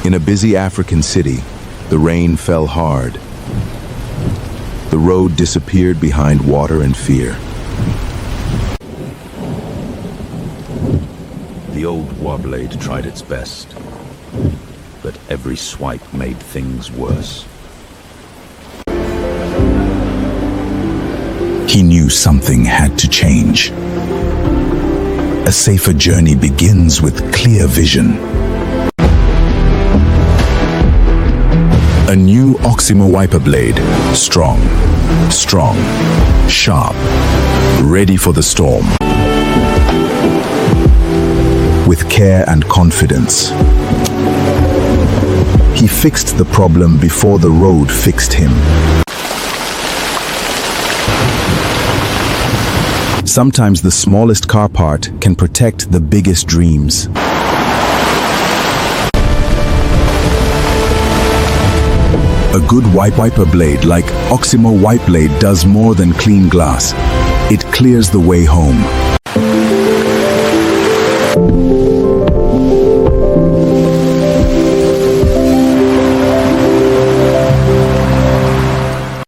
In a busy African city, the rain fell hard. The road disappeared behind water and fear. The old Warblade tried its best, but every swipe made things worse. He knew something had to change. A safer journey begins with clear vision. A new Oximo wiper blade, strong, sharp, ready for the storm. With care and confidence, he fixed the problem before the road fixed him. Sometimes the smallest car part can protect the biggest dreams. A good wiper blade like Oximo Wipe Blade does more than clean glass. It clears the way home.